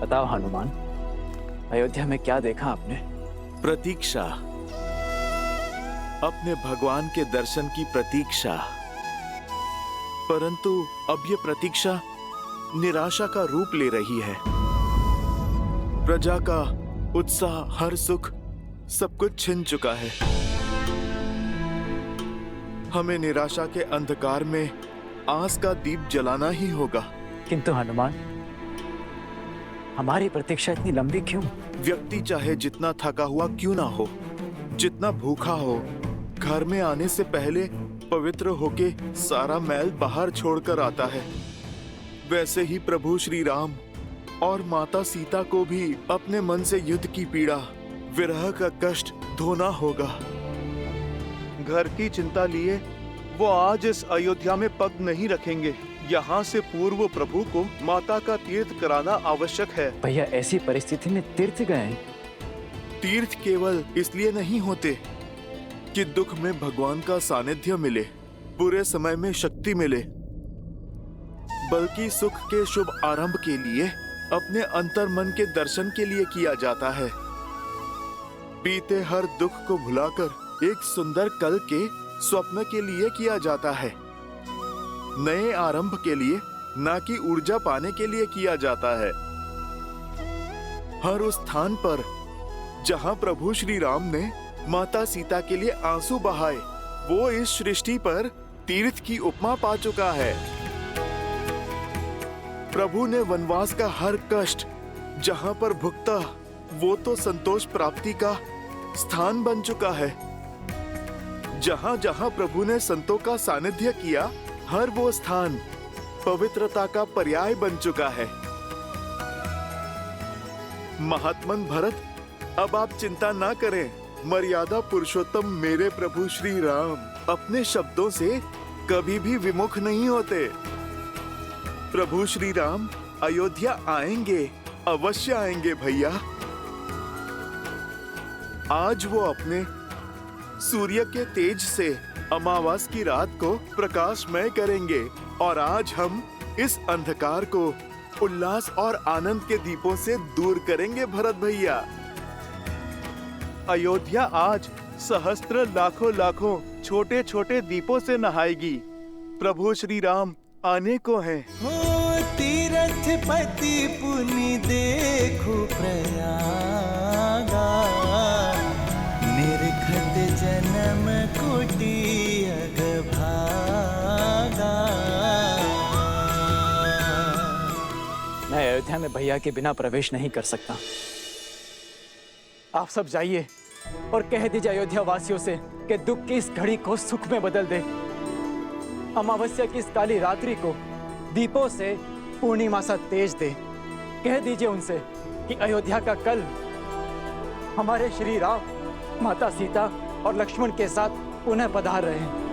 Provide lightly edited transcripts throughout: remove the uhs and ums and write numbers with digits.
बताओ हनुमान, अयोध्या में क्या देखा आपने? प्रतीक्षा, अपने भगवान के दर्शन की प्रतीक्षा। परंतु अब ये प्रतीक्षा निराशा का रूप ले रही है। प्रजा का उत्साह, हर सुख, सब कुछ छिन चुका है। हमें निराशा के अंधकार में आस का दीप जलाना ही होगा। किंतु हनुमान, हमारी प्रतीक्षा इतनी लंबी क्यों? व्यक्ति चाहे जितना थका हुआ क्यों ना हो, जितना भूखा हो, घर में आने से पहले पवित्र होके सारा मैल बाहर छोड़कर आता है। वैसे ही प्रभु श्री राम और माता सीता को भी अपने मन से युद्ध की पीड़ा, विरह का कष्ट धोना होगा। घर की चिंता लिए वो आज इस अयोध्या में पग नहीं रखेंगे। यहाँ से पूर्व प्रभु को माता का तीर्थ कराना आवश्यक है। भैया, ऐसी परिस्थिति में तीर्थ गए? तीर्थ केवल इसलिए नहीं होते कि दुख में भगवान का सानिध्य मिले, बुरे समय में शक्ति मिले, बल्कि सुख के शुभ आरंभ के लिए, अपने अंतर मन के दर्शन के लिए किया जाता है। बीते हर दुख को भुलाकर एक सुंदर कल के स्वप्न के लिए किया जाता है। नए आरंभ के लिए, ना कि ऊर्जा पाने के लिए किया जाता है। हर उस स्थान पर जहां प्रभु श्री राम ने माता सीता के लिए आंसू बहाए, वो इस सृष्टि पर तीर्थ की उपमा पा चुका है। प्रभु ने वनवास का हर कष्ट जहां पर भुगता, वो तो संतोष प्राप्ति का स्थान बन चुका है। जहां जहां प्रभु ने संतों का सानिध्य किया, हर वो स्थान पवित्रता का पर्याय बन चुका है। महात्मन भरत, अब आप चिंता ना करें। मर्यादा पुरुषोत्तम मेरे प्रभु श्री राम अपने शब्दों से कभी भी विमुख नहीं होते। प्रभु श्री राम अयोध्या आएंगे, अवश्य आएंगे भैया। आज वो अपने सूर्य के तेज से अमावस की रात को प्रकाशमय करेंगे, और आज हम इस अंधकार को उल्लास और आनंद के दीपों से दूर करेंगे भरत भैया। अयोध्या आज सहस्त्र लाखों लाखों छोटे छोटे दीपों से नहाएगी। प्रभु श्री राम आने को हैं। हो तीरथ पति पुनि देखो प्रयागा, निरखत जन्म कोटि अगभागा। मैं अयोध्या में भैया के बिना प्रवेश नहीं कर सकता। आप सब जाइए और कह दीजिए अयोध्या वासियों से कि दुख की इस घड़ी को सुख में बदल दे। अमावस्या की इस काली रात्रि को दीपों से पूर्णिमा सा तेज दे। कह दीजिए उनसे कि अयोध्या का कल हमारे श्री राम, माता सीता और लक्ष्मण के साथ पुनः पधार रहे हैं।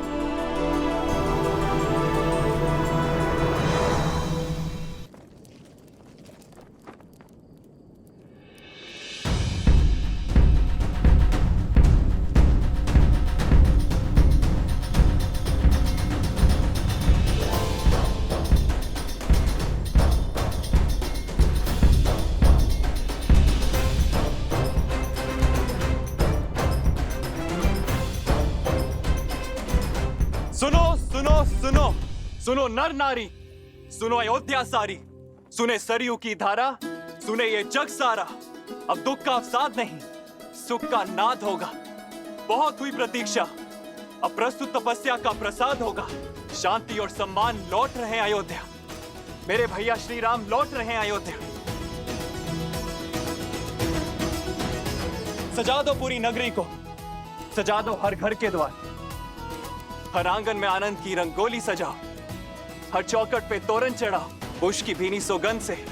सुनो सुनो सुनो, सुनो नर नारी, सुनो अयोध्या सारी, सुने सरयू की धारा, सुने ये जग सारा। अब दुख का अवसाद नहीं, सुख का नाद होगा। बहुत हुई प्रतीक्षा, अब प्रस्तुत तपस्या का प्रसाद होगा। शांति और सम्मान लौट रहे हैं अयोध्या। मेरे भैया श्री राम लौट रहे हैं अयोध्या। सजा दो पूरी नगरी को, सजा दो हर घर के द्वार, हर आंगन में आनंद की रंगोली सजाओ, हर चौखट पे तोरण चढ़ाओ। पुष्प की भीनी सुगंध से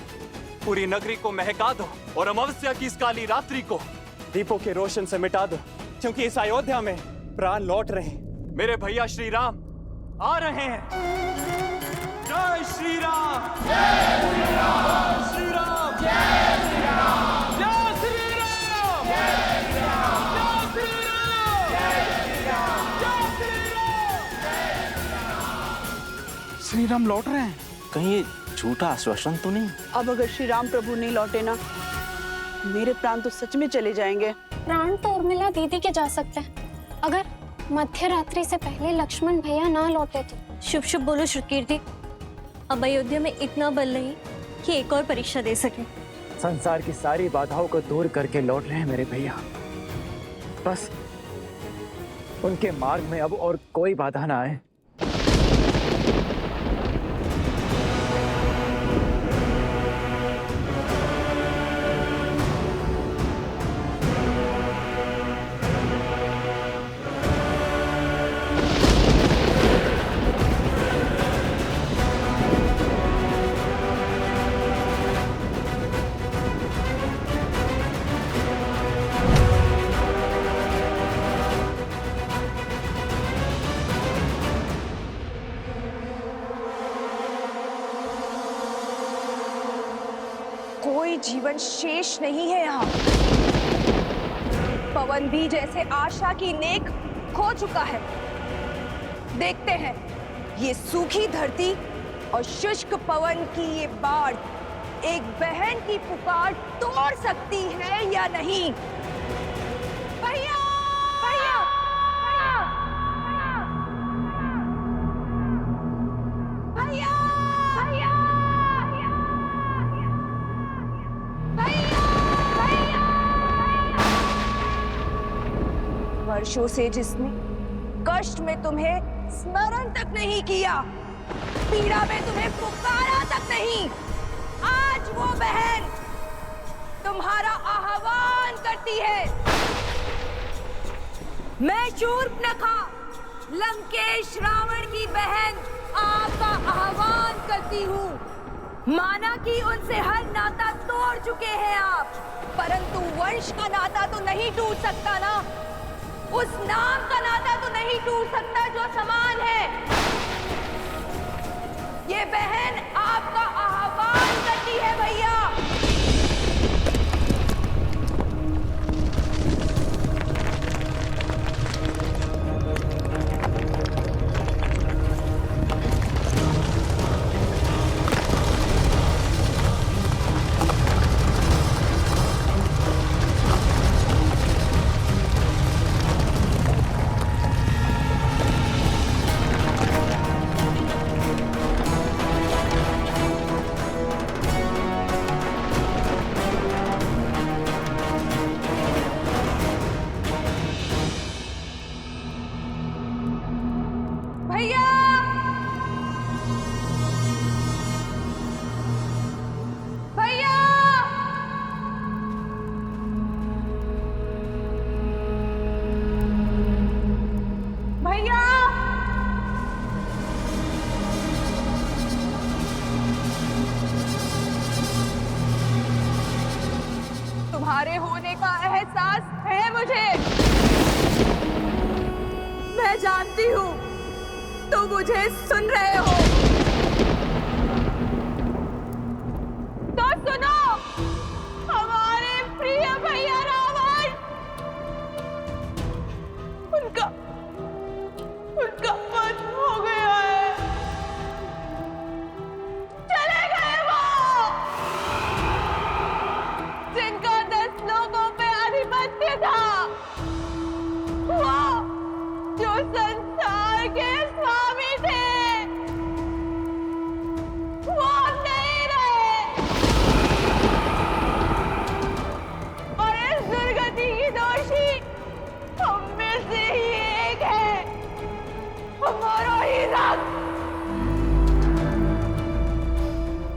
पूरी नगरी को महका दो, और अमावस्या की इस काली रात्रि को दीपों के रोशन से मिटा दो, क्योंकि इस अयोध्या में प्राण लौट रहे हैं। मेरे भैया श्री राम आ रहे हैं। जय श्री राम, जय श्री राम, श्री राम, जय श्री राम, जय श्री राम, जय श्री राम, जय श्री राम, जय श्री राम, जय श्री राम। श्री राम लौट रहे हैं। कहीं झूठा आश्वासन तो नहीं? अब अगर श्री राम प्रभु नहीं लौटे ना, मेरे प्राण तो सच में चले जाएंगे। प्राण तो उर्मिला दीदी के जा सकते हैं, अगर मध्य रात्रि से पहले लक्ष्मण भैया ना लौटे तो। शुभ शुभ बोलो श्रुतकीर्ति। अब अयोध्या में इतना बल नहीं कि एक और परीक्षा दे सके। संसार की सारी बाधाओं को दूर करके लौट रहे हैं मेरे भैया। बस उनके मार्ग में अब और कोई बाधा ना आए। कोई जीवन शेष नहीं है यहाँ। पवन भी जैसे आशा की नेक खो चुका है। देखते हैं ये सूखी धरती और शुष्क पवन की ये बाढ़ एक बहन की पुकार तोड़ सकती है या नहीं। भैया! भैया! भैया! वर्षों से जिसने कष्ट में तुम्हें स्मरण तक नहीं किया, पीड़ा में तुम्हें पुकारा तक नहीं, आज वो बहन तुम्हारा आह्वान करती है। मैं शूर्पणखा, लंकेश रावण की बहन, आपका आह्वान करती हूँ। माना कि उनसे हर नाता तोड़ चुके हैं आप, परंतु वंश का नाता तो नहीं टूट सकता ना। उस नाम का नाता तो नहीं टूट सकता जो समान है। ये बहन आपका आह्वान करती है भैया। तुम्हारे होने का एहसास है मुझे। मैं जानती हूँ तुम मुझे सुन रहे हो। तो सुनो, हमारे प्रिय भैया रावण, उनका वध हो गया है। चले गए वो जिनका 10 लोगों पे आधिपत्य था, वो जो संसार के स्वामी थे, वो अब नहीं रहे। और इस दुर्गति की दोषी हम में से ही एक है, हमारा ही रक्त।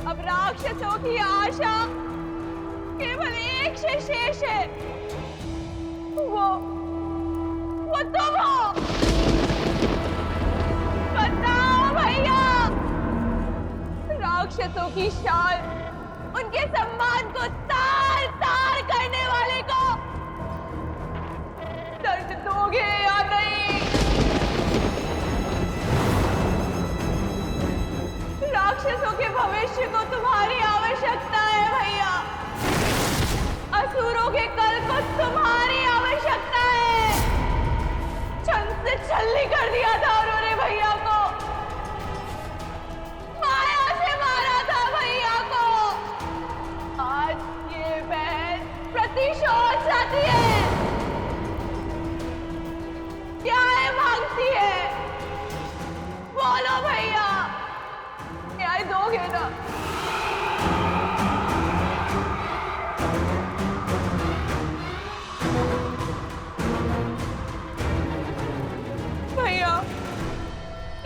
अब राक्षसों की आशा केवल एक से शेष है, वो तुम हो। बताओ भैया, राक्षसों की शान, उनके सम्मान को तार तार करने वाले को दर्द दोगे या नहीं? राक्षसों के भविष्य को तुम्हारी आवश्यकता है भैया। असुरों के कल को तुम्हारी आवश्यकता है। छल से छल्ली कर दिया था उन्होंने भैया को, माया से मारा था न्याय दोगे ना? भैया,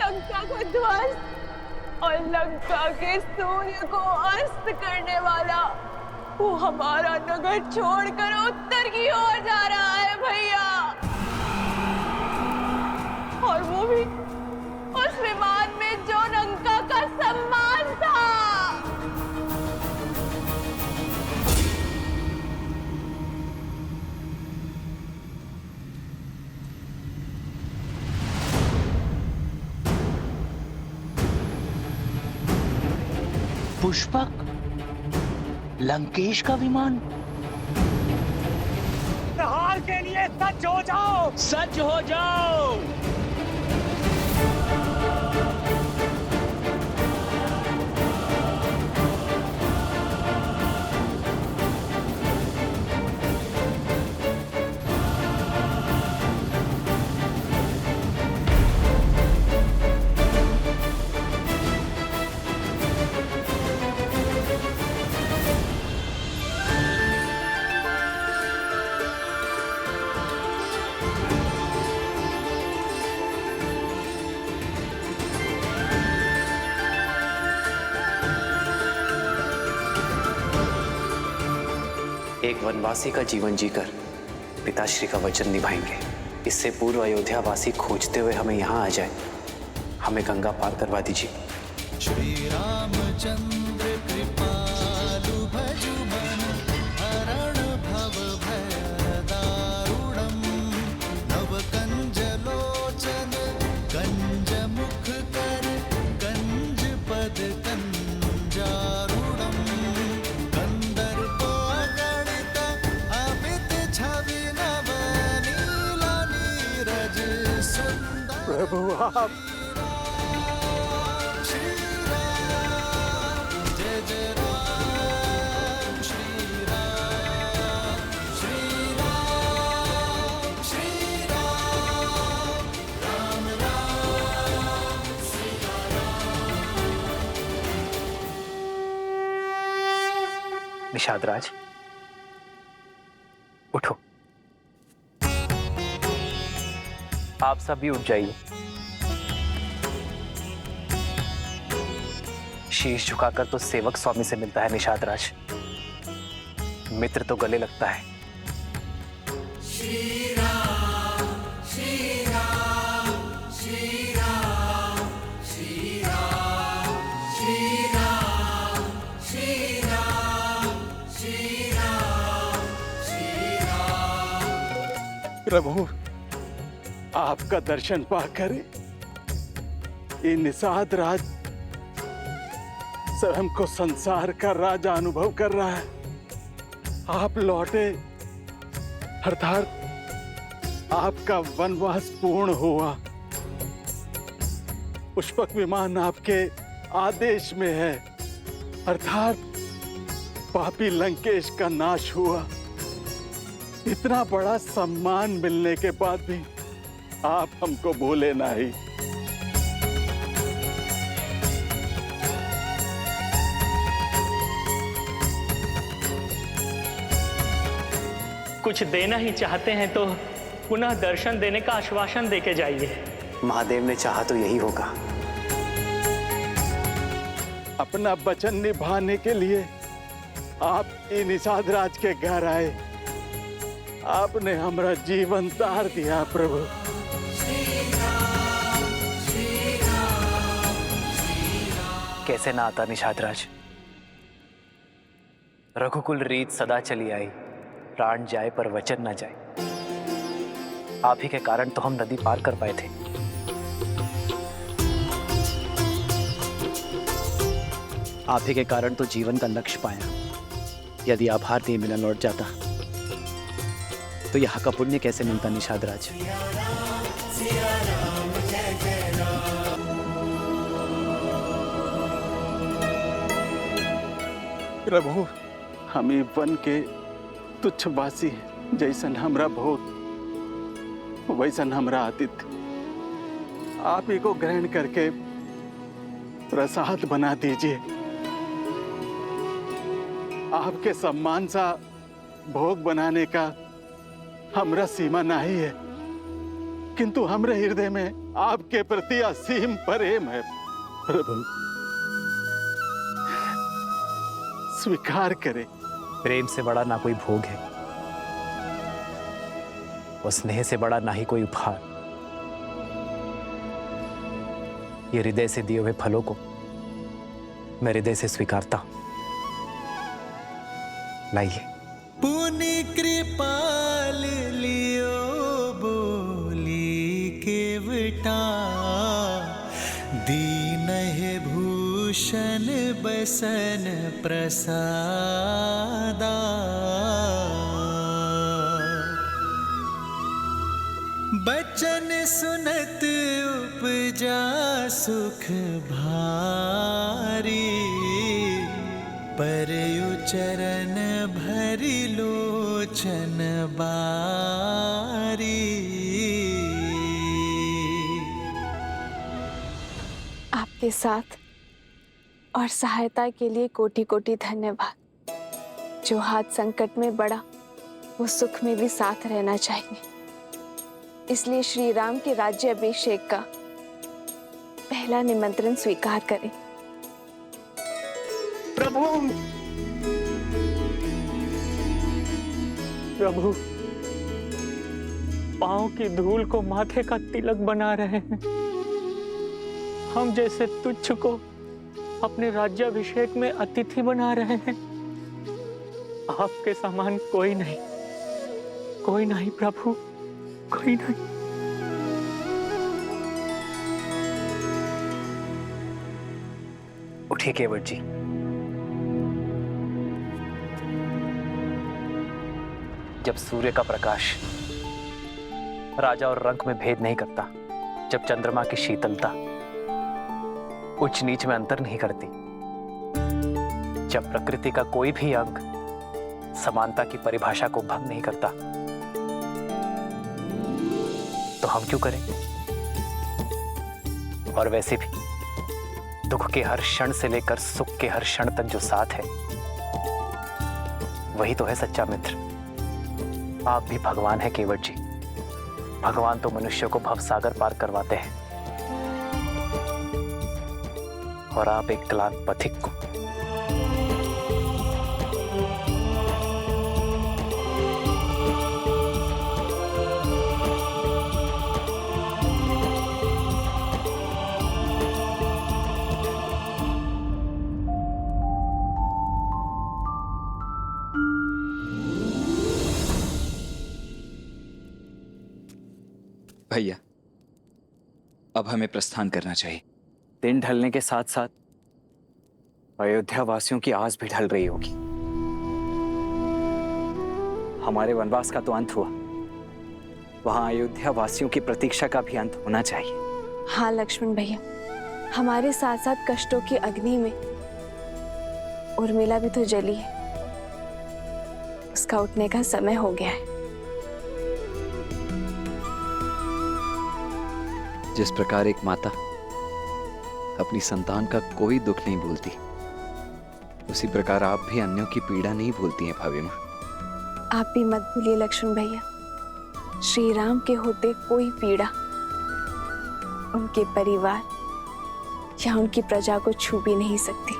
लंका को ध्वस्त और लंका के सूर्य को अस्त करने वाला वो हमारा नगर छोड़कर उत्तर की ओर जा रहा है भैया, और वो भी उस विमान में जो लंका का सम्मान था। पुष्पक, लंकेश का विमान। हार के लिए सच हो जाओ, सच हो जाओ। एक वनवासी का जीवन जीकर पिताश्री का वचन निभाएंगे। इससे पूर्व अयोध्या वासी खोजते हुए हमें यहाँ आ जाए। हमें गंगा पार करवा दीजिए। श्री रामचंद्र कृपालु भजु मन हरण भव भय दारुणम नव कंज लोचन कंज मुख कर कंज पद कंजारुणम कंदर्प अगणित अमित छवि नव नील नीरज सुंदर। प्रभु आप निषाद राज, उठो। आप सभी उठ जाइए। शीश झुकाकर तो सेवक स्वामी से मिलता है निषाद राज, मित्र तो गले लगता है। श्री राम श्री राम श्री राम श्री राम श्री राम श्री राम श्री राम श्री राम। प्रभु, आपका दर्शन पाकर ये निषाद राज स्वयं को संसार का राजा अनुभव कर रहा है। आप लौटे अर्थात आपका वनवास पूर्ण हुआ। पुष्पक विमान आपके आदेश में है, अर्थात पापी लंकेश का नाश हुआ। इतना बड़ा सम्मान मिलने के बाद भी आप हमको भूले नहीं। कुछ देना ही चाहते हैं तो पुनः दर्शन देने का आश्वासन देके जाइए। महादेव ने चाहा तो यही होगा। अपना वचन निभाने के लिए आप निषाद राज के घर आए। आपने हमारा जीवन तार दिया प्रभु। कैसे ना आता निषाद राज। रघुकुल रीत सदा चली आई, प्राण जाए पर वचन ना जाए। आप ही के कारण तो हम नदी पार कर पाए थे। आप ही के कारण तो जीवन का लक्ष्य पाया। यदि आप भारतीय मिलन लौट जाता तो यहाँ का पुण्य कैसे मिलता निषाद राज। प्रभु, हमें वन के तुच्छ वासी जैसन हमरा भोग वैसन हमरा आतिथ्य। आप ही को ग्रहण करके प्रसाद बना दीजिए। आपके सम्मान सा भोग बनाने का हमरा सीमा नहीं है, किंतु हमरे हृदय में आपके प्रति असीम प्रेम है। प्रभु स्वीकार करें। प्रेम से बड़ा ना कोई भोग है और स्नेह से बड़ा ना ही कोई उपहार। ये हृदय से दिए हुए फलों को मैं हृदय से स्वीकारता हूं। लाइए। पुनि कृपाल लियो बोली केवटा, दीन है भूषण बसन प्रसादा। बचन सुनत उपजा सुख भारी, परयु चरण भरि लोचन बारी। आपके साथ और सहायता के लिए कोटि कोटि धन्यवाद। जो हाथ संकट में बड़ा वो सुख में भी साथ रहना चाहिए। इसलिए श्री राम के राज्य अभिषेक का पहला निमंत्रण स्वीकार करें। प्रभु प्रभु, पांव की धूल को माथे का तिलक बना रहे हैं। हम जैसे तुच्छ को अपने राज्याभिषेक में अतिथि बना रहे हैं। आपके समान कोई नहीं, कोई नहीं प्रभु, कोई नहीं। उठिए केवट जी। जब सूर्य का प्रकाश राजा और रंक में भेद नहीं करता, जब चंद्रमा की शीतलता उच्च नीच में अंतर नहीं करती, जब प्रकृति का कोई भी अंग समानता की परिभाषा को भंग नहीं करता, तो हम क्यों करें? और वैसे भी दुख के हर क्षण से लेकर सुख के हर क्षण तक जो साथ है, वही तो है सच्चा मित्र। आप भी भगवान है केवट जी। भगवान तो मनुष्य को भवसागर पार करवाते हैं और आप एक क्लांत पथिक को। भैया, अब हमें प्रस्थान करना चाहिए। दिन ढलने के साथ साथ अयोध्या वासियों की आस भी ढल रही होगी। हमारे वनवास का तो अंत हुआ, वहां अयोध्या वासियों की प्रतीक्षा का भी अंत होना चाहिए। हाँ लक्ष्मण भैया, हमारे साथ साथ कष्टों की अग्नि में उर्मिला भी तो जली है। उसका उठने का समय हो गया है। जिस प्रकार एक माता अपनी संतान का कोई दुख नहीं भूलती, उसी प्रकार आप भी अन्यों की पीड़ा नहीं भूलती हैं भाभी माँ। आप भी मत भूलिए लक्ष्मण भैया, श्री राम के होते कोई पीड़ा उनके परिवार या उनकी प्रजा को छू भी नहीं सकती।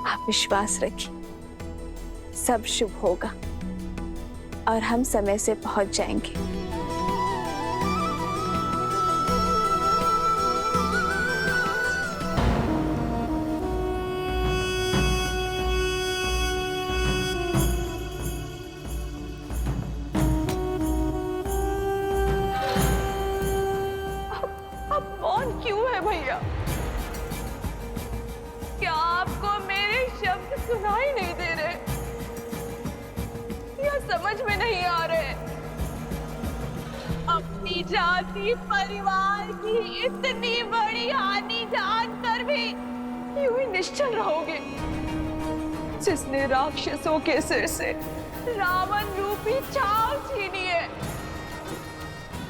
आप विश्वास रखिए, सब शुभ होगा और हम समय से पहुंच जाएंगे। क्या आपको मेरे शब्द सुनाई नहीं दे रहे या समझ में नहीं आ रहे? अपनी जाति परिवार की इतनी बड़ी हानि जानकर भी यूं ही निश्चल रहोगे? जिसने राक्षसों के सिर से रावण रूपी छाव छीनी है,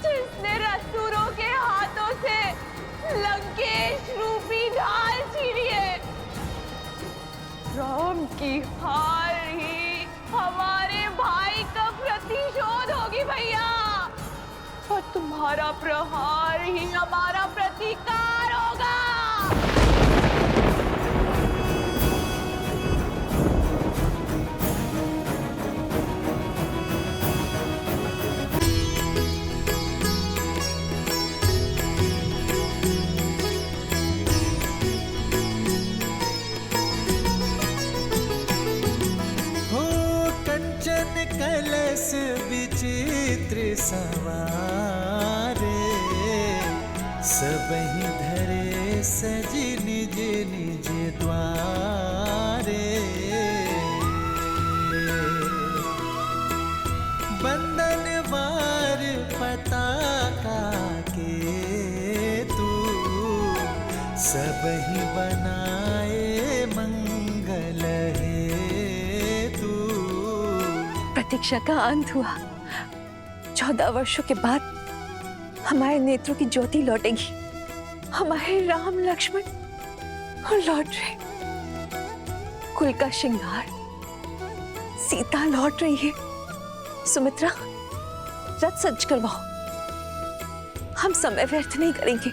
जिसने रसूरों के हाथों से लंकेश रूपी ढाल छीनिए। राम की हार ही हमारे भाई का प्रतिशोध होगी भैया, और तुम्हारा प्रहार ही हमारा प्रतिकार होगा। कलश विचित्र सवारे, सबहि धरे सजी निज निज द्वारे। बंधनवार पताका के तू, सबहि बनाए मंगल हे। प्रतीक्षा का अंत हुआ। 14 वर्षों के बाद हमारे नेत्रों की ज्योति लौटेगी। हमारे राम लक्ष्मण लौट रहे, कुल का श्रृंगार, सीता लौट रही है। सुमित्रा, रथ सज करवाओ। हम समय व्यर्थ नहीं करेंगे।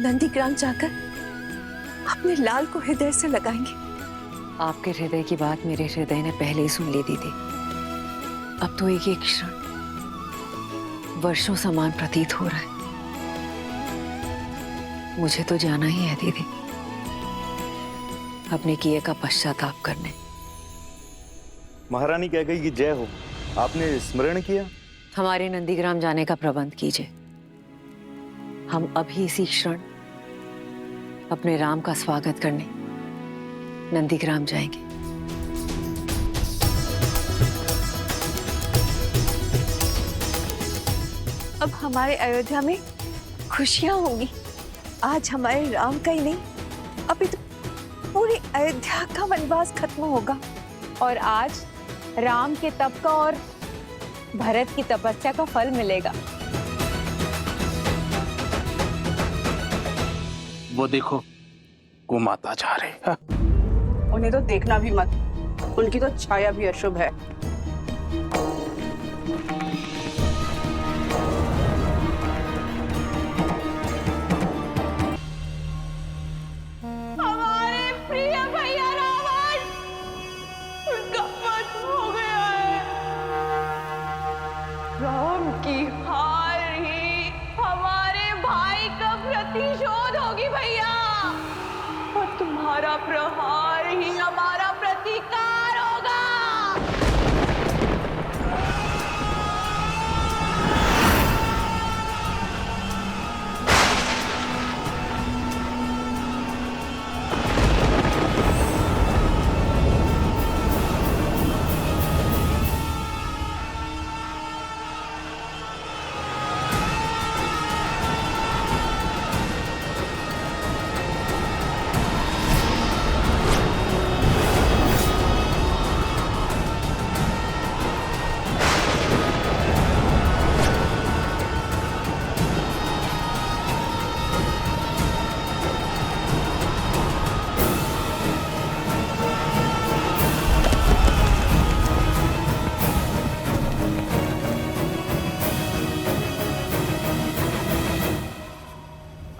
नंदीग्राम जाकर अपने लाल को हृदय से लगाएंगे। आपके हृदय की बात मेरे हृदय ने पहले ही सुन ली दीदी। अब तो एक एक क्षण वर्षों समान प्रतीत हो रहा है। मुझे तो जाना ही है दीदी, अपने किए का पश्चाताप करने। महारानी कह गई कि जय हो, आपने स्मरण किया। हमारे नंदीग्राम जाने का प्रबंध कीजिए। हम अभी इसी क्षण अपने राम का स्वागत करने नंदीग्राम जाएंगे। अब हमारे अयोध्या में खुशियां होंगी। आज हमारे राम का ही नहीं, अभी तो पूरी अयोध्या का वनवास खत्म होगा। और आज राम के तप का और भरत की तपस्या का फल मिलेगा। वो देखो, वो माता जा रही है। उन्हें तो देखना भी मत, उनकी तो छाया भी अशुभ है। हमारे प्रिय भैया रावण, उनका वध हो गया है। राम की हार ही हमारे भाई का प्रतिशोध होगी भैया, और तुम्हारा प्रहार ही हमारा प्रतिकार होगा।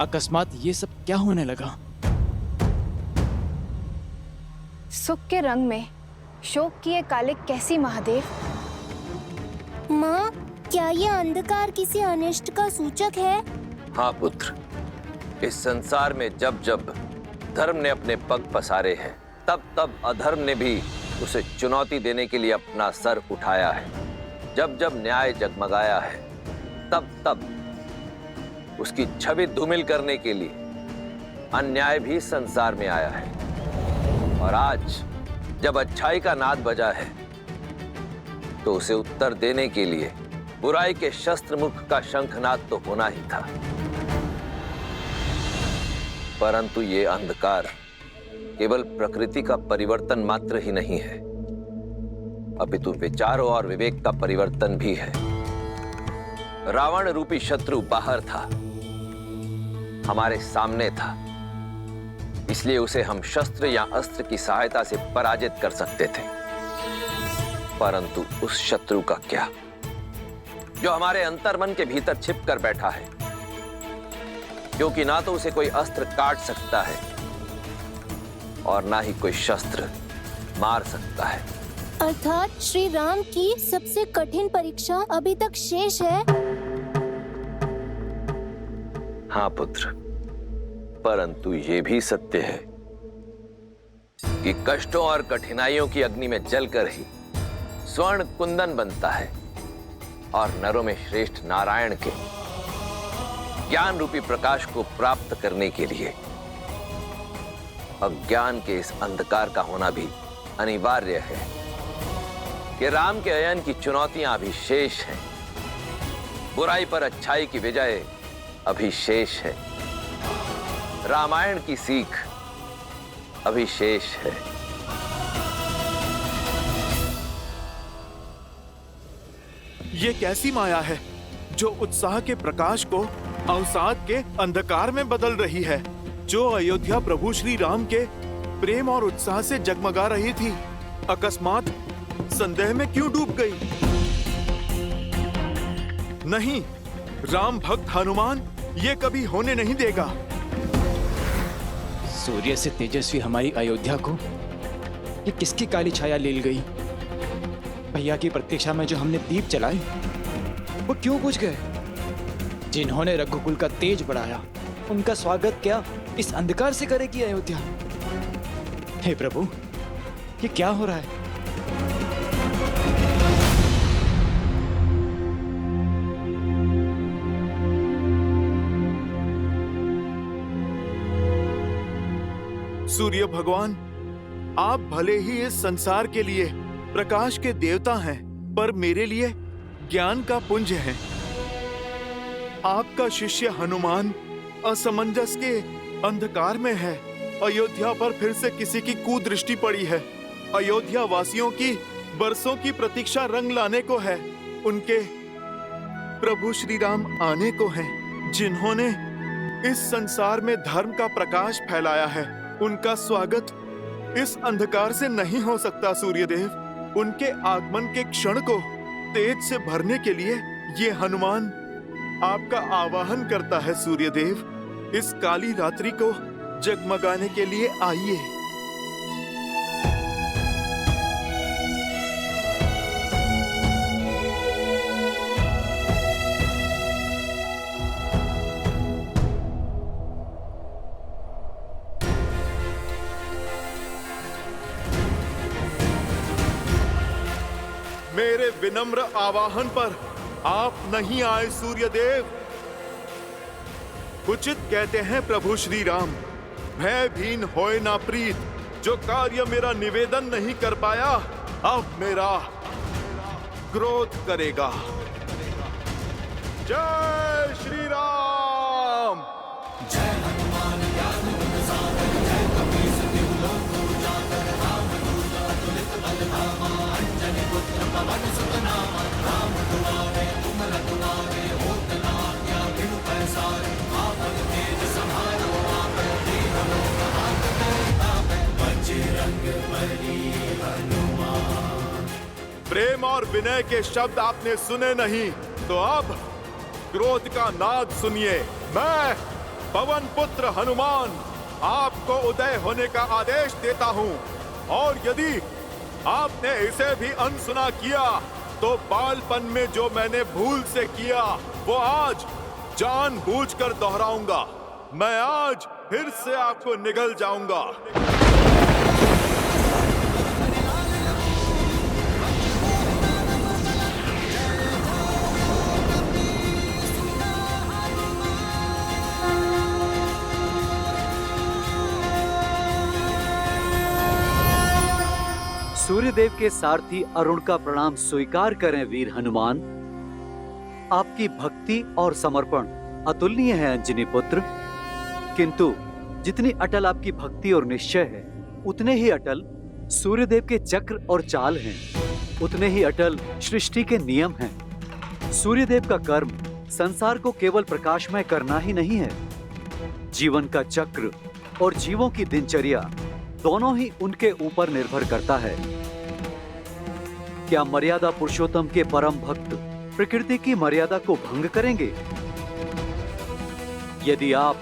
अकस्मात ये सब क्या होने लगा? सुख के रंग में शोक किए काले कैसी महादेव। माँ, क्या ये अंधकार किसी अनिष्ट का सूचक है? हाँ पुत्र, इस संसार में जब जब धर्म ने अपने पग पसारे हैं, तब तब अधर्म ने भी उसे चुनौती देने के लिए अपना सर उठाया है। जब जब न्याय जगमगाया है, तब तब उसकी छवि धूमिल करने के लिए अन्याय भी संसार में आया है। और आज जब अच्छाई का नाद बजा है, तो उसे उत्तर देने के लिए बुराई के शस्त्र मुख का शंखनाद तो होना ही था। परंतु ये अंधकार केवल प्रकृति का परिवर्तन मात्र ही नहीं है, अपितु विचारों और विवेक का परिवर्तन भी है। रावण रूपी शत्रु बाहर था, हमारे सामने था, इसलिए उसे हम शस्त्र या अस्त्र की सहायता से पराजित कर सकते थे। परंतु उस शत्रु का क्या, जो हमारे अंतर्मन के भीतर छिप कर बैठा है, क्योंकि ना तो उसे कोई अस्त्र काट सकता है और ना ही कोई शस्त्र मार सकता है। अर्थात श्री राम की सबसे कठिन परीक्षा अभी तक शेष है। हाँ पुत्र, परंतु ये भी सत्य है कि कष्टों और कठिनाइयों की अग्नि में जलकर ही स्वर्ण कुंदन बनता है और नरों में श्रेष्ठ नारायण के ज्ञान रूपी प्रकाश को प्राप्त करने के लिए अज्ञान के इस अंधकार का होना भी अनिवार्य है। कि राम के अयन की चुनौतियां अभी शेष हैं, बुराई पर अच्छाई की विजय अभी शेष है, रामायण की सीख अभी शेष है। ये कैसी माया है जो उत्साह के प्रकाश को अवसाद के अंधकार में बदल रही है, जो अयोध्या प्रभु श्री राम के प्रेम और उत्साह से जगमगा रही थी, अकस्मात संदेह में क्यों डूब गई? नहीं, राम भक्त हनुमान ये कभी होने नहीं देगा। सूर्य से तेजस्वी हमारी अयोध्या को ये किसकी काली छाया ले गई? भैया की प्रतीक्षा में जो हमने दीप जलाए वो क्यों बुझ गए? जिन्होंने रघुकुल का तेज बढ़ाया उनका स्वागत क्या इस अंधकार से करेगी अयोध्या? हे प्रभु, ये क्या हो रहा है? सूर्य भगवान, आप भले ही इस संसार के लिए प्रकाश के देवता हैं, पर मेरे लिए ज्ञान का पुंज हैं। आपका शिष्य हनुमान असमंजस के अंधकार में है। अयोध्या पर फिर से किसी की कुदृष्टि पड़ी है। अयोध्या वासियों की बरसों की प्रतीक्षा रंग लाने को है। उनके प्रभु श्री राम आने को हैं, जिन्होंने इस संसार में धर्म का प्रकाश फैलाया है। उनका स्वागत इस अंधकार से नहीं हो सकता सूर्यदेव। उनके आगमन के क्षण को तेज से भरने के लिए ये हनुमान आपका आवाहन करता है। सूर्यदेव, इस काली रात्रि को जगमगाने के लिए आइए। मेरे विनम्र आवाहन पर आप नहीं आए सूर्यदेव। उचित कहते हैं प्रभु श्री राम, भयभीन होए ना प्रीत। जो कार्य मेरा निवेदन नहीं कर पाया, अब मेरा क्रोध करेगा। जय श्री राम। जय हनुमान ज्ञान गुण सागर, जय कपीस तिहु लोक उजागर, राम दूत अतुलित बल धामा, अंजनी पुत्र पवन सुत नामा, राम दुआरे तुम रघुनारे, होत न आज्ञा बिनु पैसारे, आपन तेज समारो आपन, दीन लोक हाथ तापै, बजरंग बली हनुमान। प्रेम और विनय के शब्द आपने सुने नहीं, तो अब क्रोध का नाद सुनिए। मैं पवन पुत्र हनुमान आपको उदय होने का आदेश देता हूँ, और यदि आपने इसे भी अनसुना किया तो बालपन में जो मैंने भूल से किया वो आज जानबूझकर दोहराऊंगा। मैं आज फिर से आपको निगल जाऊंगा। सूर्यदेव के सारथी अरुण का प्रणाम स्वीकार करें वीर हनुमान। आपकी भक्ति और समर्पण अतुलनीय है अंजनी पुत्र, किंतु जितनी अटल आपकी भक्ति और निश्चय है, उतने ही अटल सूर्यदेव के चक्र और चाल हैं, उतने ही अटल सृष्टि के नियम हैं। सूर्यदेव का कर्म संसार को केवल प्रकाशमय करना ही नहीं है, जीवन का चक्र और जीवों की दिनचर्या दोनों ही उनके ऊपर निर्भर करता है। क्या मर्यादा पुरुषोत्तम के परम भक्त प्रकृति की मर्यादा को भंग करेंगे? यदि आप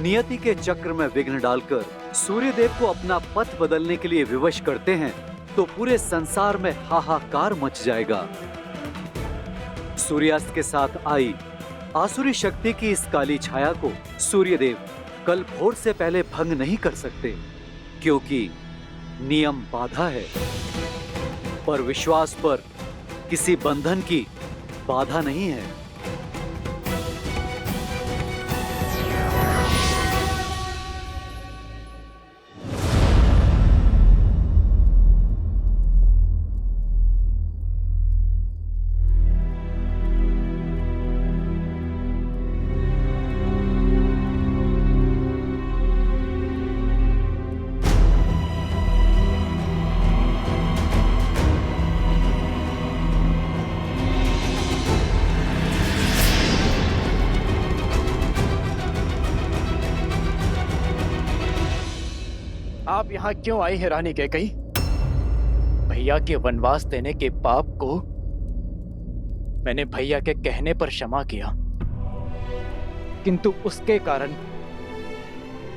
नियति के चक्र में विघ्न डालकर सूर्यदेव को अपना पथ बदलने के लिए विवश करते हैं तो पूरे संसार में हाहाकार मच जाएगा। सूर्यास्त के साथ आई आसुरी शक्ति की इस काली छाया को सूर्यदेव कल भोर से पहले भंग नहीं कर सकते, क्योंकि नियम बाधा है, पर विश्वास पर किसी बंधन की बाधा नहीं है। आप यहाँ क्यों आई है रानी कैकई? भैया के वनवास देने के पाप को मैंने भैया के कहने पर क्षमा किया, किंतु उसके कारण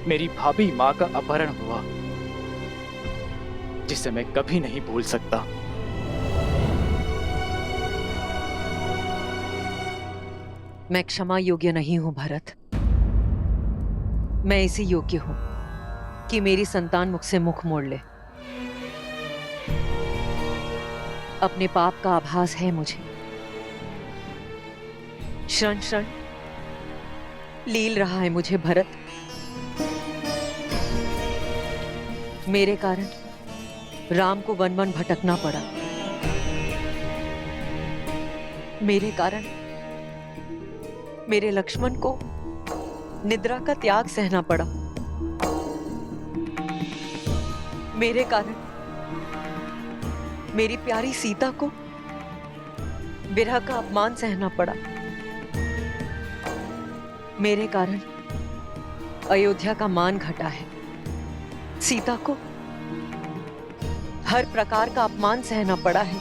मेरी भाभी माँ का अपहरण हुआ, जिसे मैं कभी नहीं भूल सकता। मैं क्षमा योग्य नहीं हूं भरत। मैं इसी योग्य हूं कि मेरी संतान मुझसे मुख मोड़ ले। अपने पाप का आभास है मुझे। क्षण क्षण लील रहा है मुझे भरत। मेरे कारण राम को वन वन भटकना पड़ा। मेरे कारण मेरे लक्ष्मण को निद्रा का त्याग सहना पड़ा। मेरे कारण मेरी प्यारी सीता को विरह का अपमान सहना पड़ा। मेरे कारण अयोध्या का मान घटा है। सीता को हर प्रकार का अपमान सहना पड़ा है।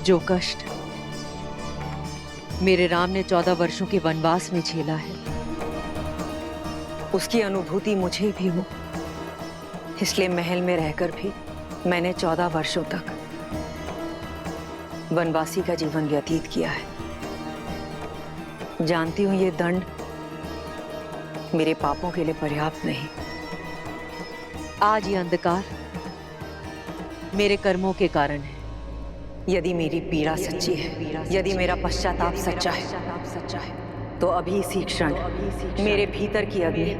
जो कष्ट मेरे राम ने 14 वर्षों के वनवास में झेला है, उसकी अनुभूति मुझे भी हो। इसलिए महल में रहकर भी मैंने 14 वर्षों तक वनवासी का जीवन व्यतीत किया है। जानती हूं ये दंड मेरे पापों के लिए पर्याप्त नहीं। आज ये अंधकार मेरे कर्मों के कारण है। यदि मेरी पीड़ा सच्ची है, यदि मेरा पश्चाताप सच्चा है, तो अभी इसी क्षण मेरे भीतर की अग्नि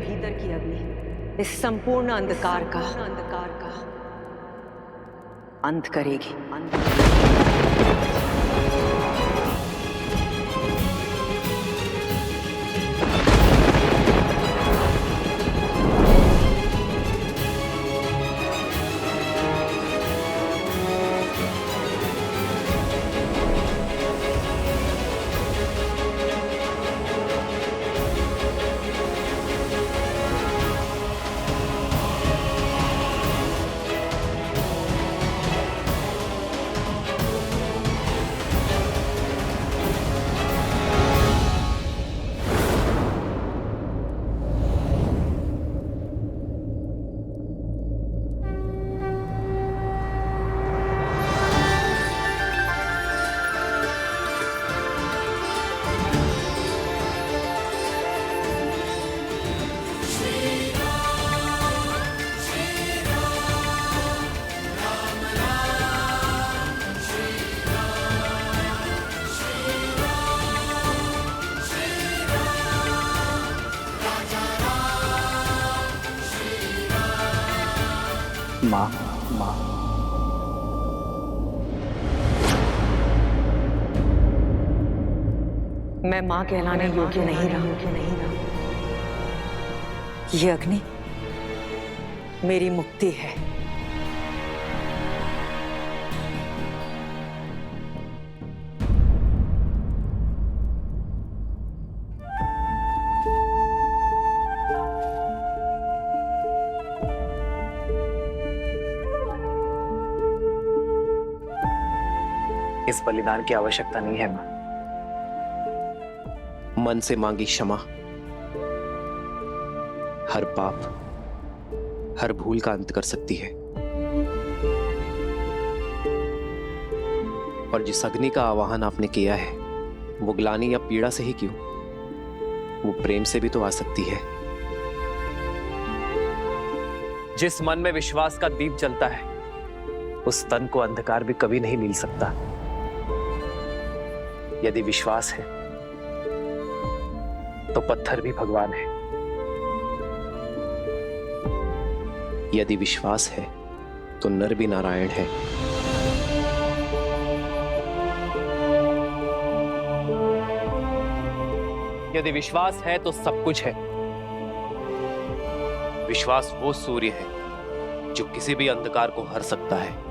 इस संपूर्ण अंधकार का अंत करेगी। माँ, मैं मां कहलाने योग्य नहीं रहा। ये अग्नि मेरी मुक्ति है। इस बलिदान की आवश्यकता नहीं है मां। मन से मांगी क्षमा हर पाप, हर भूल का अंत कर सकती है। और जिस अग्नि का आवाहन आपने किया है वो ग्लानि या पीड़ा से ही क्यों, वो प्रेम से भी तो आ सकती है। जिस मन में विश्वास का दीप जलता है उस तन को अंधकार भी कभी नहीं मिल सकता। यदि विश्वास है तो पत्थर भी भगवान है। यदि विश्वास है तो नर भी नारायण है। यदि विश्वास है तो सब कुछ है। विश्वास वो सूर्य है जो किसी भी अंधकार को हर सकता है।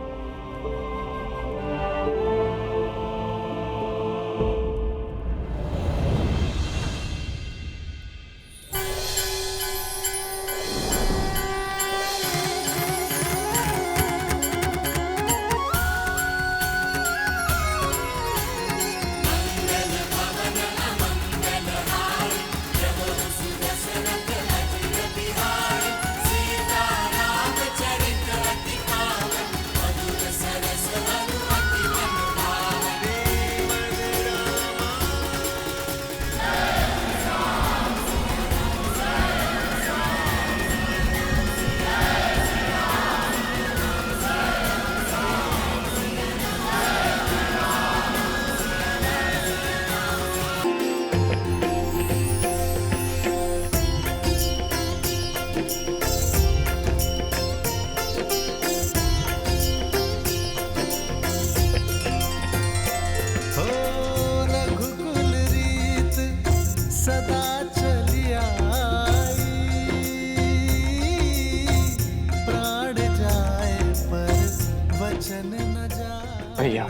भैया,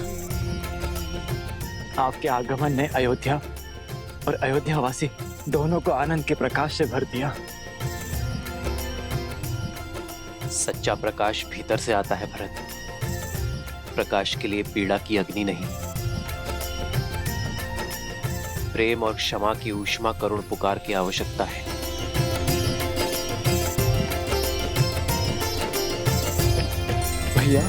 आपके आगमन ने अयोध्या और अयोध्यावासी दोनों को आनंद के प्रकाश से भर दिया। सच्चा प्रकाश भीतर से आता है भरत। प्रकाश के लिए पीड़ा की अग्नि नहीं, प्रेम और क्षमा की ऊष्मा करुण पुकार की आवश्यकता है। भैया,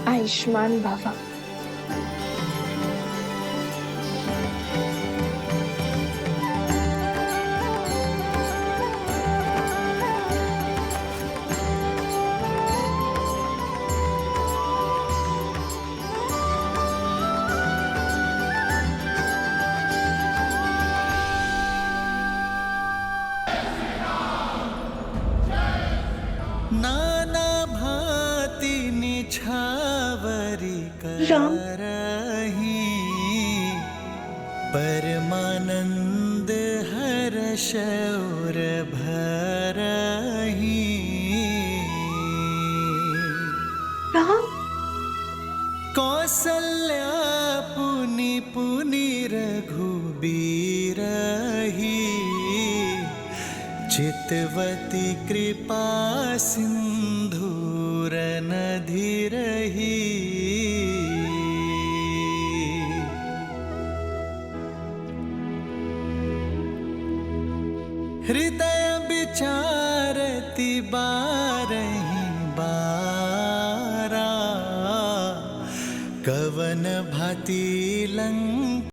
आयुष्मान भव। नाना भांति निछावरी करही, परमानंद हर्ष और भरही। कौसल्या पुनि पुनि रघुबीरही, चितवती कृपा सिंधूर नधिरही। हृदय विचारति बा